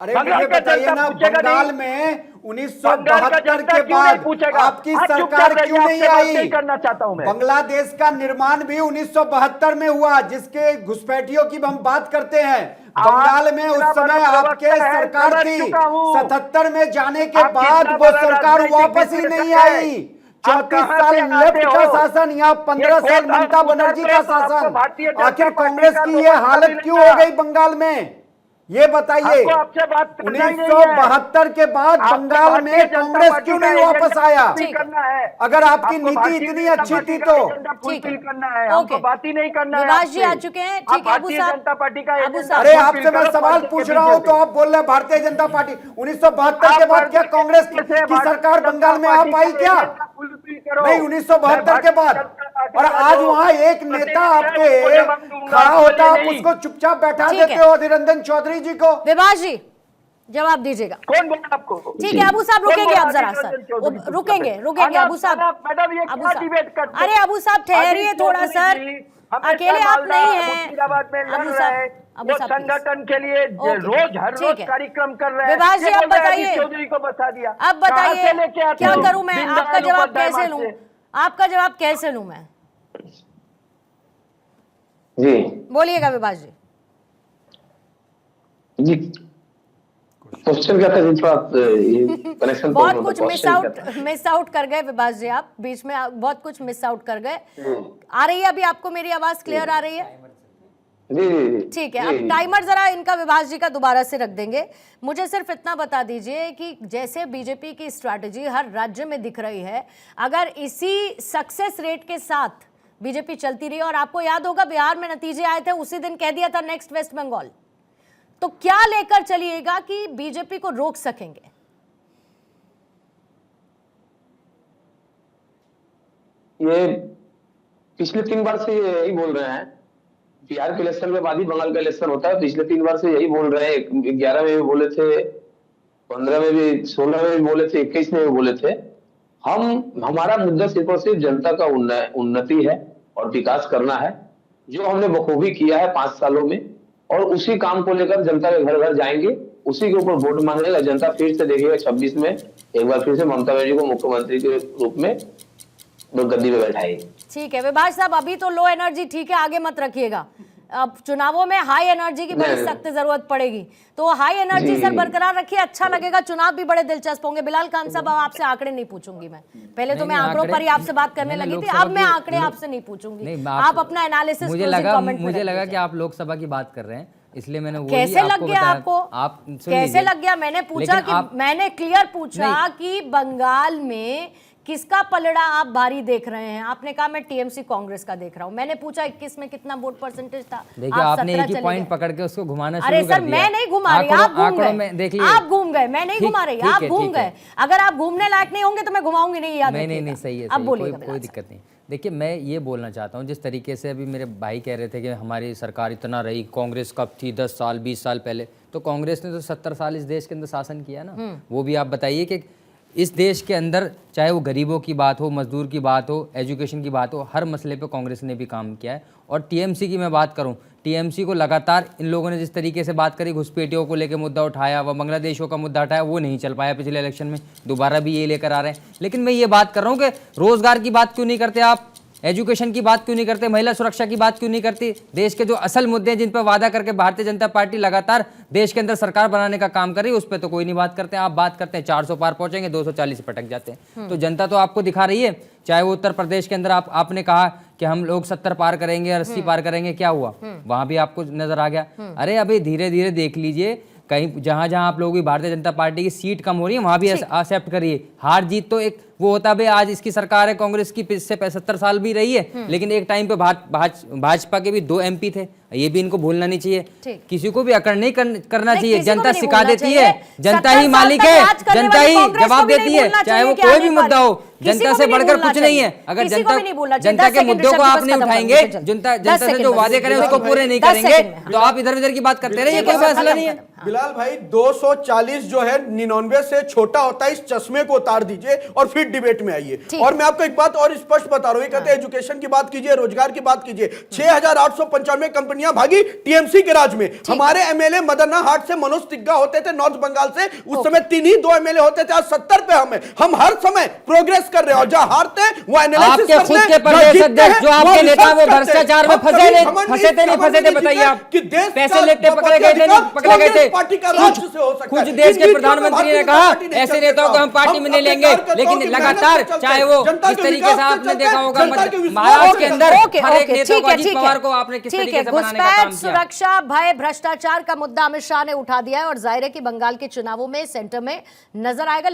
अरे मुझे बताइए ना, बंगाल में 1972 के बाद आपकी सरकार क्यों नहीं आई? करना चाहता हूं मैं। बांग्लादेश का निर्माण भी 1972 में हुआ, जिसके घुसपैठियों की हम बात करते हैं। बंगाल में उस समय आपके सरकार थी। 77 में जाने के बाद वो सरकार वापस ही नहीं आई। 34 साल लेफ्ट का शासन, यहाँ 15 साल ममता बनर्जी का शासन। आखिर कांग्रेस की ये हालत क्यों हो गई बंगाल में, ये बताइए। 1972 के बाद बंगाल में कांग्रेस क्यों नहीं वापस आया? अगर आपकी नीति इतनी अच्छी थी तो करना है, हमको बात ही नहीं करना है। विभाष जी आ चुके हैं, ठीक है। भारतीय जनता पार्टी का अरे आपसे मैं सवाल पूछ रहा हूं तो आप बोल रहे हैं भारतीय जनता पार्टी। 1972 के बाद क्या कांग्रेस की सरकार बंगाल में आ पाई क्या? नहीं, 1972 के बाद। और आज वहां एक नेता आपके खड़ा होता, आप उसको चुपचाप बैठा देते हो, अधीर रंजन चौधरी जी को। विभाष जी जवाब दीजिएगा। कौन बोला आपको? ठीक है अबू साहब, रुकेंगे आप जरा सर, रुकेंगे अबू साहब। अरे अबू साहब ठहरिए थोड़ा सर, अकेले आप नहीं हैं। अबू साहब संगठन के लिए रोज हर रोज कार्यक्रम कर रहे हैं। विभाष जी अब बताइए, चौधरी को बता दिया। अब बताइए क्या करूं मैं? आपका जवाब कैसे लूं? आपका जवाब कैसे लूं मैं? जी बोलिएगा विभाष जी। जी क्वेश्चन क्या था? कनेक्शन बहुत कुछ मिस आउट कर गए विभाष जी, आप बीच में बहुत कुछ मिस आउट कर गए। आ रही है अभी आपको मेरी आवाज क्लियर आ रही है? जी ठीक है। अब टाइमर जरा इनका विभाष जी का दोबारा से रख देंगे। मुझे सिर्फ इतना बता दीजिए कि जैसे बीजेपी की स्ट्रैटेजी हर राज्य में दिख रही है, अगर इसी सक्सेस रेट के साथ बीजेपी चलती रही, और आपको याद होगा बिहार में नतीजे आए थे उसी दिन कह दिया था नेक्स्ट वेस्ट बंगाल, तो क्या लेकर चलिएगा कि बीजेपी को रोक सकेंगे? ये पिछले 3 बार से यही बोल रहे हैं। बिहार के इलेक्शन के बाद ही बंगाल का इलेक्शन होता है। पिछले 3 बार से यही बोल रहे हैं। 11 में भी बोले थे, 15 में भी, 16 में भी बोले थे, 21 में भी बोले थे। हमारा मुद्दा सिर्फ और सिर्फ जनता का उन्नति है और विकास करना है, जो हमने बखूबी किया है 5 सालों में। और उसी काम को लेकर जनता के घर घर जाएंगे, उसी के ऊपर वोट मांगेगा। जनता फिर से देखेगा 26 में एक बार फिर से ममता बनर्जी को मुख्यमंत्री के रूप में गद्दी पे बैठाएगी। ठीक है विभाष साहब, अभी तो लो एनर्जी ठीक है, आगे मत रखिएगा। अब चुनावों में हाई एनर्जी की बड़ी सख्त जरूरत पड़ेगी, तो हाई एनर्जी सर बरकरार रखिए, अच्छा लगेगा। चुनाव भी बड़े दिलचस्प होंगे। बिलाल खान साहब, आपसे आंकड़े नहीं पूछूंगी मैं, पहले तो मैं आंकड़ों पर ही आपसे बात करने लगी थी, अब मैं आंकड़े आपसे नहीं पूछूंगी। आप अपना एनालिसिस मुझे लगा कि आप लोकसभा की बात कर रहे हैं, इसलिए मैंने कैसे लग गया आपको? आप कैसे लग गया? मैंने पूछा कि मैंने क्लियर पूछा कि बंगाल में किसका पलड़ा आप भारी देख रहे हैं? आपने कहा मैं टीएमसी कांग्रेस का देख रहा हूं। मैंने पूछा 21 में कितना वोट परसेंटेज था? देखिए आपने एक ही पॉइंट पकड़ के उसको घुमाना शुरू कर दिया। अरे सर मैं नहीं घुमा रही, आप घूम गए। आप घूम गए, मैं नहीं घुमा रही, आप घूम गए। अगर आप घूमने लायक नहीं होंगे तो मैं घुमाऊंगी नहीं, याद रखिएगा। नहीं सही है, अब बोलिए, कोई दिक्कत नहीं। देखिए मैं ये बोलना चाहता हूँ, जिस तरीके से अभी मेरे भाई कह रहे थे कि हमारी सरकार इतना रही, कांग्रेस कब थी 10 साल 20 साल पहले, तो कांग्रेस ने तो 70 साल इस देश के अंदर शासन किया ना। वो भी आप बताइए कि इस देश के अंदर चाहे वो गरीबों की बात हो, मजदूर की बात हो, एजुकेशन की बात हो, हर मसले पे कांग्रेस ने भी काम किया है। और टीएमसी की मैं बात करूं, टीएमसी को लगातार इन लोगों ने जिस तरीके से बात करी, घुसपैठियों को लेकर मुद्दा उठाया, वह बांग्लादेशियों का मुद्दा उठाया, वो नहीं चल पाया पिछले इलेक्शन में, दोबारा भी ये लेकर आ रहे हैं। लेकिन मैं ये बात कर रहा हूँ कि रोजगार की बात क्यों नहीं करते आप, एजुकेशन की बात क्यों नहीं करते, महिला सुरक्षा की बात क्यों नहीं करती? देश के जो असल मुद्दे हैं जिन पर वादा करके भारतीय जनता पार्टी लगातार देश के अंदर सरकार बनाने का काम कर रही है, उस पर तो कोई नहीं बात करते। आप बात करते हैं 400 पार पहुंचेंगे, 240 पटक जाते हैं। तो जनता तो आपको दिखा रही है, चाहे वो उत्तर प्रदेश के अंदर आपने कहा कि हम लोग 70 पार करेंगे, 80 पार करेंगे, क्या हुआ? वहां भी आपको नजर आ गया। अरे अभी धीरे धीरे देख लीजिए, कहीं जहां जहां आप लोगों की भारतीय जनता पार्टी की सीट कम हो रही है वहां भी एक्सेप्ट करिए। हार जीत तो एक वो होता है, आज इसकी सरकार है कांग्रेस की, पिछले 75 साल भी रही है, लेकिन एक टाइम पे भाजपा के भी 2 MP थे, ये भी इनको भूलना नहीं चाहिए। किसी को भी अकड़ नहीं करना चाहिए। जनता सिखा देती है, जनता ही मालिक है, जनता ही जवाब देती है, चाहे वो कोई भी मुद्दा हो। जनता से बढ़कर कुछ नहीं है। अगर जनता के मुद्दों को आप नहीं उठाएंगे, जनता से जो वादे करें उसको पूरे नहीं करेंगे, तो आप इधर उधर की बात करते रहिए, कोई फैसला नहीं है। बिलाल भाई 240 जो है 99 से छोटा होता है, इस चश्मे को उतार दीजिए और फिर डिबेट में आइए। और मैं आपको एक बात और स्पष्ट बता रहा हूं, कहते हैं एजुकेशन की बात कीजिए, रोजगार की बात कीजिए, 6,895 कंपनियां भागी टीएमसी के राज में। हमारे एमएलए मदना हाट से मनोज तिग्गा होते थे नॉर्थ बंगाल से, उस समय 3 ही 2 एमएलए होते थे, आज 70 पे हम हर समय प्रोग्रेस कर रहे हैं। और जहां हारते हैं वो एनालिसिस करते हैं, खुद के प्रदेश अध्यक्ष जो आपके नेता वो भ्रष्टाचार में फंसे थे, बताइए आप पैसे लेते पकड़े गए थे। कुछ देश के प्रधानमंत्री ने कहा ऐसे नेताओं को हम पार्टी में नहीं लेंगे, लेकिन लगातार चाहे वो जिस तरीके से आपने देखा होगा महाराष्ट्र के अंदर हर एक नेता को, अजीत पवार को आपने किस तरीके से बनाने का काम किया। सुरक्षा, भय, भ्रष्टाचार का मुद्दा अमित शाह ने उठा दिया है और जाहिर है कि बंगाल के चुनावों में सेंटर में नजर आएगा।